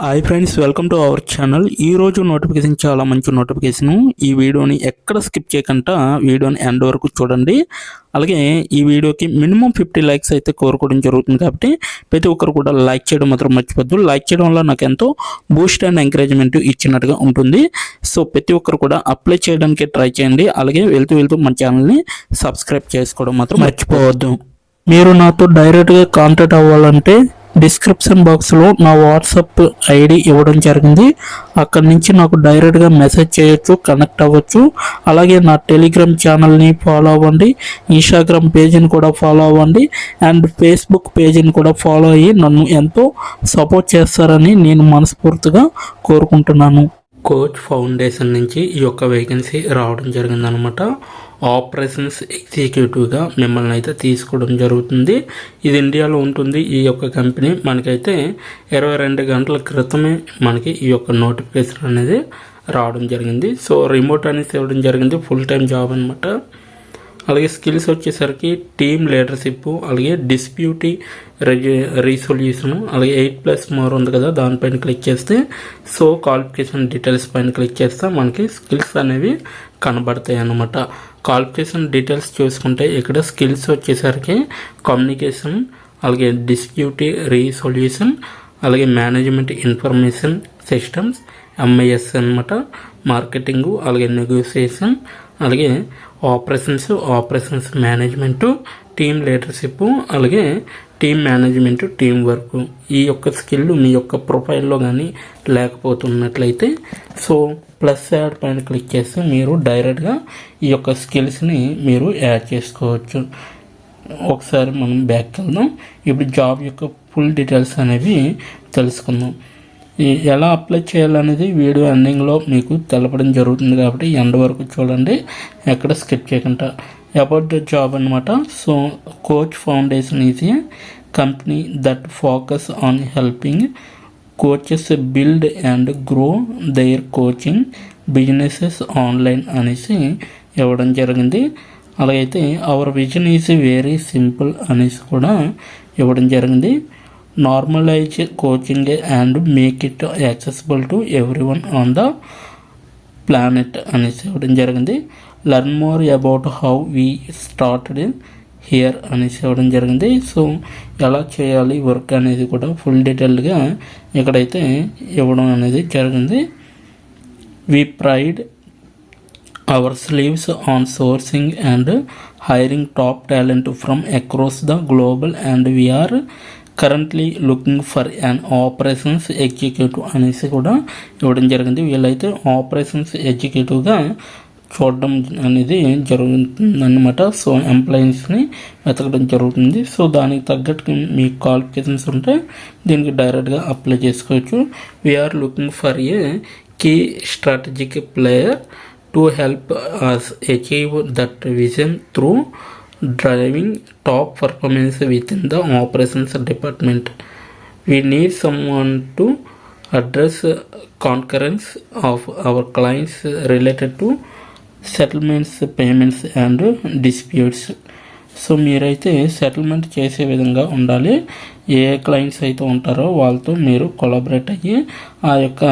Hi friends, welcome to our channel. ఈరోజు notification చాలా మంచి నోటిఫికేషను. ఈ వీడియోని ఎక్కడ స్కిప్ చేయకుండా వీడియోని ఎండ్ వరకు చూడండి. అలాగే ఈ వీడియోకి మినిమం 50 లైక్స్ అయితే కోరుకోవడం జరుగుతుంది. కాబట్టి ప్రతి ఒక్కరు కూడా లైక్ చేయడం మాత్రం మర్చిపోద్దు. లైక్ చేయడం వల్ల నాకు ఎంతో బూస్ట్ అండ్ ఎంకరేజ్మెంట్ ఇచ్చినట్టుగా ఉంటుంది. సో ప్రతి ఒక్కరు కూడా అప్లై చేయడానికి ట్రై చేయండి. అలాగే వెళ్తూ మన ఛానల్ని సబ్స్క్రైబ్ చేసుకోవడం మాత్రం మర్చిపోవద్దు. మీరు నాతో డైరెక్ట్గా కాంటాక్ట్ అవ్వాలంటే డిస్క్రిప్షన్ బాక్స్లో నా వాట్సాప్ ఐడి ఇవ్వడం జరిగింది. అక్కడి నుంచి నాకు డైరెక్ట్గా మెసేజ్ చేయొచ్చు, కనెక్ట్ అవ్వచ్చు. అలాగే నా టెలిగ్రామ్ ఛానల్ని ఫాలో అవ్వండి, ఇన్స్టాగ్రామ్ పేజీని కూడా ఫాలో అవ్వండి, అండ్ ఫేస్బుక్ పేజీని కూడా ఫాలో అయ్యి నన్ను ఎంతో సపోర్ట్ చేస్తారని నేను మనస్ఫూర్తిగా కోరుకుంటున్నాను. కోచ్ ఫౌండేషన్ నుంచి ఈ యొక్క వేకెన్సీ రావడం జరిగిందనమాట. ఆపరేషన్స్ ఎగ్జిక్యూటివ్గా మిమ్మల్ని అయితే తీసుకోవడం జరుగుతుంది. ఇది ఇండియాలో ఉంటుంది. ఈ యొక్క కంపెనీ మనకైతే 22 గంటల క్రితమే మనకి ఈ యొక్క నోటిఫికేషన్ అనేది రావడం జరిగింది. సో రిమోట్ అనేది ఇవ్వడం జరిగింది, ఫుల్ టైం జాబ్ అనమాట. అలాగే స్కిల్స్ వచ్చేసరికి టీమ్ లీడర్షిప్, అలాగే డిస్ప్యూటీ రీసొల్యూషన్, అలాగే 8+ మోర్ ఉంది కదా, దానిపైన క్లిక్ చేస్తే సో క్వాలిఫికేషన్ డీటెయిల్స్ పైన క్లిక్ చేస్తే మనకి స్కిల్స్ అనేవి కనబడతాయి అన్నమాట. క్వాలిఫికేషన్ డీటెయిల్స్ చూసుకుంటే ఇక్కడ స్కిల్స్ వచ్చేసరికి కమ్యూనికేషన్, అలాగే డిస్ప్యూటీ రీసొల్యూషన్, అలాగే మేనేజ్మెంట్ ఇన్ఫర్మేషన్ సిస్టమ్స్ MIS అనమాట, మార్కెటింగు, అలాగే నెగోసియేషన్, అలాగే ఆపరేషన్స్ మేనేజ్మెంటు, టీమ్ లీడర్షిప్, అలాగే టీమ్ మేనేజ్మెంట్, టీం వర్క్. ఈ యొక్క స్కిల్ మీ యొక్క ప్రొఫైల్లో కానీ లేకపోతున్నట్లయితే సో ప్లస్ యాడ్ పైన క్లిక్ చేస్తే మీరు డైరెక్ట్గా ఈ యొక్క స్కిల్స్ని మీరు యాడ్ చేసుకోవచ్చు. ఒకసారి మనం బ్యాక్ వెళ్దాం. ఇప్పుడు జాబ్ యొక్క ఫుల్ డీటెయిల్స్ అనేవి తెలుసుకుందాం. ఎలా అప్లై చేయాలనేది వీడియో ఎండింగ్లో మీకు తెలపడం జరుగుతుంది. కాబట్టి ఎండ్ వరకు చూడండి, ఎక్కడ స్కిప్ చేయకుండా. అబౌట్ ద జాబ్ అనమాట. So coach foundation is a company that focus on helping coaches build and grow their coaching businesses online అనేసి ఇవ్వడం జరిగింది. అలాగైతే our vision is very simple అనేసి కూడా ఇవ్వడం జరిగింది. Normalise coaching and make it accessible to everyone on the planet అనేసి ఇవ్వడం జరిగింది. Learn more about how we started here అనేసి ఇవ్వడం జరిగింది. సో ఎలా చేయాలి వర్క్ అనేది కూడా ఫుల్ డీటెయిల్డ్గా ఇక్కడైతే ఇవ్వడం అనేది జరిగింది. We pride our sleeves on sourcing and hiring top talent from across the global and we're currently looking for an operations executive అనేసి కూడా ఇవ్వడం జరిగింది. వీళ్ళైతే ఆపరేషన్స్ ఎగ్జిక్యూటివ్గా చూడడం అనేది జరుగుతుందన్నమాట. సో ఎంప్లాయీస్ని వెతకడం జరుగుతుంది. సో దానికి తగ్గట్టు మీ క్వాలిఫికేషన్స్ ఉంటే దీనికి డైరెక్ట్గా అప్లై చేసుకోవచ్చు. We're looking for a key strategic player to help us achieve that vision through driving top performance within the operations department. We need someone to address concurrence of our clients related to settlements, payments and disputes. So మీరైతే settlement చేసే విధంగా ఉండాలి. ఏ clients అయితే ఉంటారో వాళ్ళతో మీరు collaborate అయ్యి ఆ యొక్క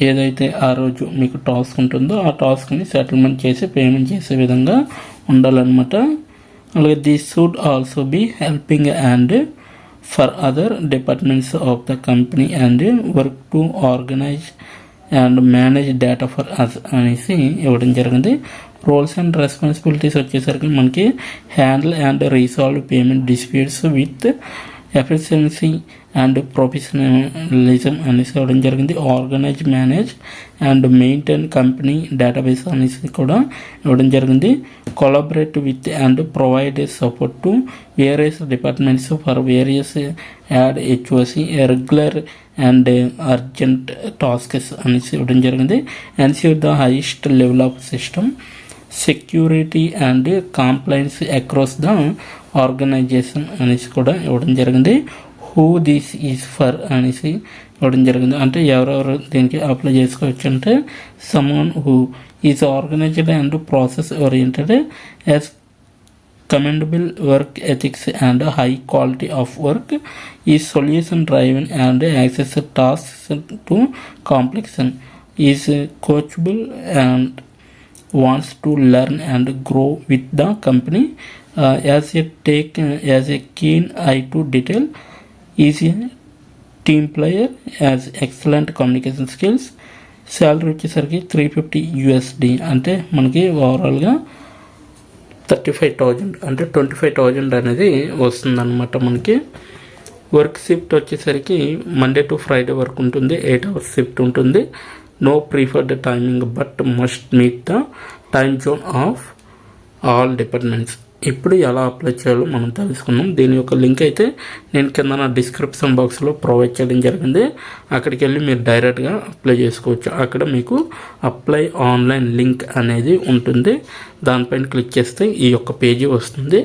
ఏదైతే ఆ రోజు మీకు టాస్క్ ఉంటుందో ఆ టాస్క్ని సెటిల్మెంట్ చేసి పేమెంట్ చేసే విధంగా ఉండాలన్నమాట. అలాగే this should also be helping and for other departments of the company and work to organise and manage data for us అనేసి ఇవ్వడం జరిగింది. రోల్స్ అండ్ రెస్పాన్సిబిలిటీస్ వచ్చేసరికి మనకి handle and resolve payment disputes with efficiency and professionalism అనేసి ఇవ్వడం జరిగింది. Organise, manage and maintain company database అనేసి కూడా ఇవ్వడం జరిగింది. Collaborate with and provide support to various departments for various ad HOC regular and urgent tasks అనేసి ఇవ్వడం జరిగింది. Ensure the highest level of system security and compliance across the organisation అనేసి కూడా ఇవ్వడం జరిగింది. హూ దిస్ ఈజ్ ఫర్ అనేసి ఇవ్వడం జరిగింది. అంటే ఎవరెవరు దీనికి అప్లై చేసుకోవచ్చు అంటే someone who is organised and process oriented as commendable work ethics and high quality of work, is solution driven and access tasks to complex, is coachable and wants to learn and grow with the company, as a keen eye to detail, is a team player, has excellent communication skills. Salary వచ్చేసరికి $350 అంటే మనకి ఓవరాల్గా 35,000 అంటే 25,000 అనేది వస్తుందన్నమాట మనకి. Work shift వచ్చేసరికి Monday to Friday వరకు ఉంటుంది, 8 hours షిఫ్ట్ ఉంటుంది. No preferred timing but must meet the time zone of all departments. ఇప్పుడు ఎలా అప్లై చేయాలో మనం తెలుసుకున్నాం. దీని యొక్క లింక్ అయితే నేను కింద నా డిస్క్రిప్షన్ బాక్స్లో ప్రొవైడ్ చేయడం జరిగింది. అక్కడికి వెళ్ళి మీరు డైరెక్ట్గా అప్లై చేసుకోవచ్చు. అక్కడ మీకు అప్లై ఆన్లైన్ లింక్ అనేది ఉంటుంది. దానిపైన క్లిక్ చేస్తే ఈ యొక్క పేజీ వస్తుంది.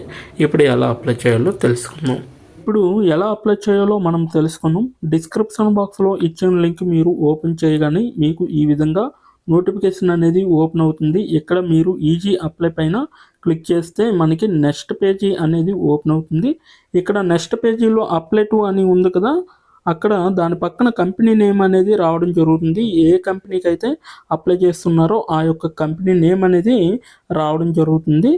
ఇప్పుడు ఎలా అప్లై చేయాలో తెలుసుకుందాం. ఇప్పుడు ఎలా అప్లై చేయాలో మనం తెలుసుకున్నాం. డిస్క్రిప్షన్ బాక్స్లో ఇచ్చిన లింక్ మీరు ఓపెన్ చేయగానే మీకు ఈ విధంగా నోటిఫికేషన్ అనేది ఓపెన్ అవుతుంది. ఇక్కడ మీరు ఈజీ అప్లై పైన క్లిక్ చేస్తే మనకి నెక్స్ట్ పేజీ అనేది ఓపెన్ అవుతుంది. ఇక్కడ నెక్స్ట్ పేజీలో అప్లై టు అని ఉంది కదా, అక్కడ దాని పక్కన కంపెనీ నేమ్ అనేది రావడం జరుగుతుంది. ఏ కంపెనీకి అయితే అప్లై చేస్తున్నారో ఆ యొక్క కంపెనీ నేమ్ అనేది రావడం జరుగుతుంది.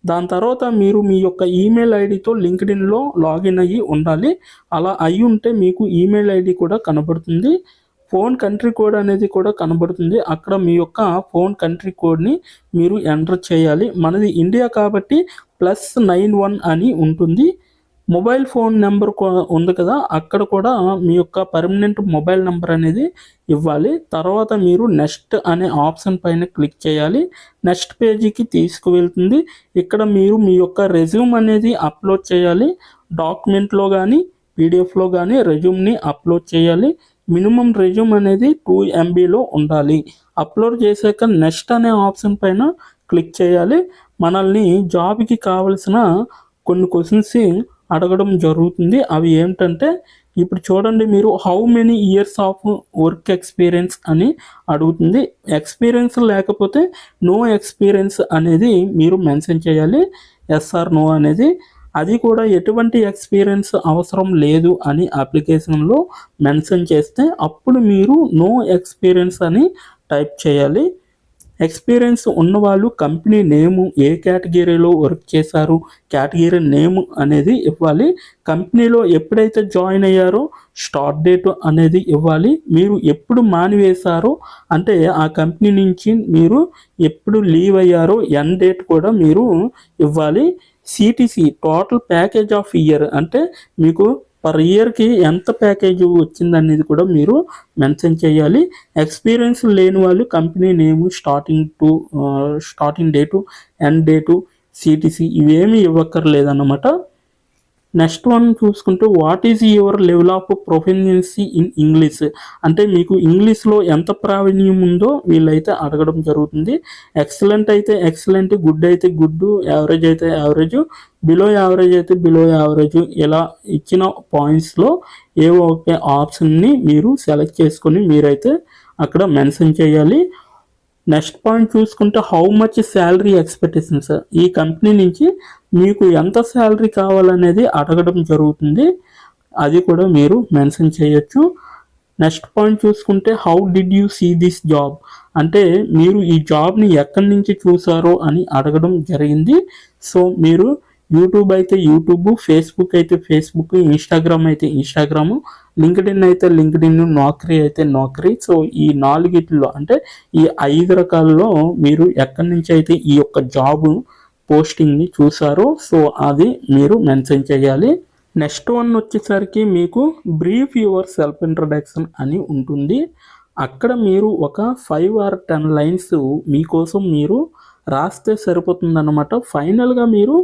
దాని తర్వాత మీరు మీ యొక్క ఈమెయిల్ ఐడితో లింక్డ్ఇన్లో లాగిన్ అయ్యి ఉండాలి. అలా అయ్యి ఉంటే మీకు ఈమెయిల్ ఐడి కూడా కనబడుతుంది. ఫోన్ కంట్రీ కోడ్ అనేది కూడా కనబడుతుంది. అక్కడ మీ యొక్క ఫోన్ కంట్రీ కోడ్ని మీరు ఎంటర్ చేయాలి. మనది ఇండియా కాబట్టి +91 అని ఉంటుంది. మొబైల్ ఫోన్ నెంబర్ ఉంది కదా, అక్కడ కూడా మీ యొక్క పర్మనెంట్ మొబైల్ నెంబర్ అనేది ఇవ్వాలి. తర్వాత మీరు నెక్స్ట్ అనే ఆప్షన్ పైన క్లిక్ చేయాలి. నెక్స్ట్ పేజీకి తీసుకువెళ్తుంది. ఇక్కడ మీరు మీ యొక్క రెజ్యూమ్ అనేది అప్లోడ్ చేయాలి. డాక్యుమెంట్లో కానీ పీడిఎఫ్లో కానీ రెజ్యూమ్ని అప్లోడ్ చేయాలి. మినిమం రెజ్యూమ్ అనేది 2 MBలో ఉండాలి. అప్లోడ్ చేశాక నెక్స్ట్ అనే ఆప్షన్ పైన క్లిక్ చేయాలి. మనల్ని జాబ్కి కావలసిన కొన్ని క్వశ్చన్స్ అడగడం జరుగుతుంది. అవి ఏమిటంటే ఇప్పుడు చూడండి, మీరు how many years of work experience అని అడుగుతుంది. ఎక్స్పీరియన్స్ లేకపోతే నో ఎక్స్పీరియన్స్ అనేది మీరు మెన్షన్ చేయాలి. ఎస్ ఆర్ నో అనేది. అది కూడా ఎటువంటి ఎక్స్పీరియన్స్ అవసరం లేదు అని అప్లికేషన్లో మెన్షన్ చేస్తే అప్పుడు మీరు నో ఎక్స్పీరియన్స్ అని టైప్ చేయాలి. ఎక్స్పీరియన్స్ ఉన్నవాళ్ళు కంపెనీ నేము, ఏ కేటగిరీలో వర్క్ చేశారు, కేటగిరీ నేమ్ అనేది ఇవ్వాలి. కంపెనీలో ఎప్పుడైతే జాయిన్ అయ్యారో స్టార్ట్ డేట్ అనేది ఇవ్వాలి. మీరు ఎప్పుడు మానివేశారో అంటే ఆ కంపెనీ నుంచి మీరు ఎప్పుడు లీవ్ అయ్యారో ఎండ్ డేట్ కూడా మీరు ఇవ్వాలి. CTC total package of year అంటే మీకు పర్ ఇయర్కి ఎంత ప్యాకేజ్ వచ్చిందనేది కూడా మీరు మెన్షన్ చేయాలి. ఎక్స్పీరియన్స్ లేని వాళ్ళు company name, starting date, end date, CTC ఇవేమీ ఇవ్వక్కర్లేదన్నమాట. నెక్స్ట్ వన్ చూసుకుంటే what is your level of proficiency in English అంటే మీకు ఇంగ్లీష్లో ఎంత ప్రావీణ్యం ఉందో వీళ్ళైతే అడగడం జరుగుతుంది. ఎక్సలెంట్ అయితే ఎక్సలెంట్, గుడ్ అయితే గుడ్, యావరేజ్ అయితే యావరేజ్, బిలో యావరేజ్ అయితే బిలో యావరేజ్, ఇలా ఇచ్చిన పాయింట్స్లో ఏవో ఒక ఆప్షన్ని మీరు సెలెక్ట్ చేసుకొని మీరైతే అక్కడ మెన్షన్ చేయాలి. నెక్స్ట్ పాయింట్ చూసుకుంటే హౌ మచ్ శాలరీ ఎక్స్పెక్టేషన్స్, ఈ కంపెనీ నుంచి మీకు ఎంత శాలరీ కావాలనేది అడగడం జరుగుతుంది. అది కూడా మీరు మెన్షన్ చేయొచ్చు. నెక్స్ట్ పాయింట్ చూసుకుంటే how did you see this job అంటే మీరు ఈ జాబ్ని ఎక్కడి నుంచి చూసారో అని అడగడం జరిగింది. సో మీరు యూట్యూబ్ అయితే యూట్యూబ్, ఫేస్బుక్ అయితే ఫేస్బుక్, ఇన్స్టాగ్రామ్ అయితే ఇన్స్టాగ్రాము, లింక్డ్ఇన్ అయితే లింక్డ్ఇన్, నౌకరీ అయితే నౌకరీ. సో ఈ 4 అంటే ఈ 5 రకాలలో మీరు ఎక్కడి నుంచి అయితే ఈ యొక్క జాబ్ పోస్టింగ్ని చూసారో సో అది మీరు మెన్షన్ చేయాలి. నెక్స్ట్ వన్ వచ్చేసరికి మీకు బ్రీఫ్ యువర్ సెల్ఫ్ ఇంట్రడక్షన్ అని ఉంటుంది. అక్కడ మీరు ఒక 5 or 10 లైన్స్ మీకోసం మీరు రాస్తే సరిపోతుందన్నమాట. ఫైనల్గా మీరు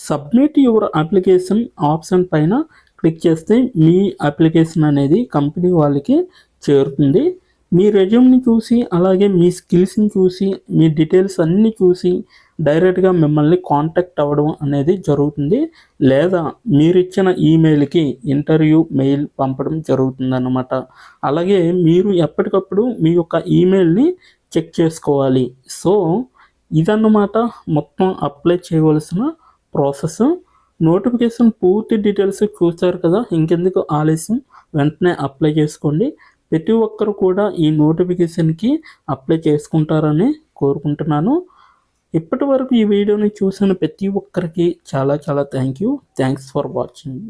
సబ్మిట్ యువర్ అప్లికేషన్ ఆప్షన్ పైన క్లిక్ చేస్తే మీ అప్లికేషన్ అనేది కంపెనీ వాళ్ళకి చేరుతుంది. మీ రెజ్యూమ్ని చూసి అలాగే మీ స్కిల్స్ని చూసి మీ డీటెయిల్స్ అన్నీ చూసి డైరెక్ట్గా మిమ్మల్ని కాంటాక్ట్ అవ్వడం అనేది జరుగుతుంది. లేదా మీరిచ్చిన ఈమెయిల్కి ఇంటర్వ్యూ మెయిల్ పంపడం జరుగుతుందన్నమాట. అలాగే మీరు ఎప్పటికప్పుడు మీ యొక్క ఈమెయిల్ని చెక్ చేసుకోవాలి. సో ఇదన్నమాట మొత్తం అప్లై చేయవలసిన ప్రాసెస్. నోటిఫికేషన్ పూర్తి డీటెయిల్స్ చూస్తారు కదా, ఇంకెందుకు ఆలస్యం, వెంటనే అప్లై చేసుకోండి. ప్రతి ఒక్కరు కూడా ఈ నోటిఫికేషన్కి అప్లై చేసుకుంటారని కోరుకుంటున్నాను. ఇప్పటి వరకు ఈ వీడియోని చూసిన ప్రతి ఒక్కరికి చాలా చాలా థ్యాంక్స్ ఫర్ వాచింగ్.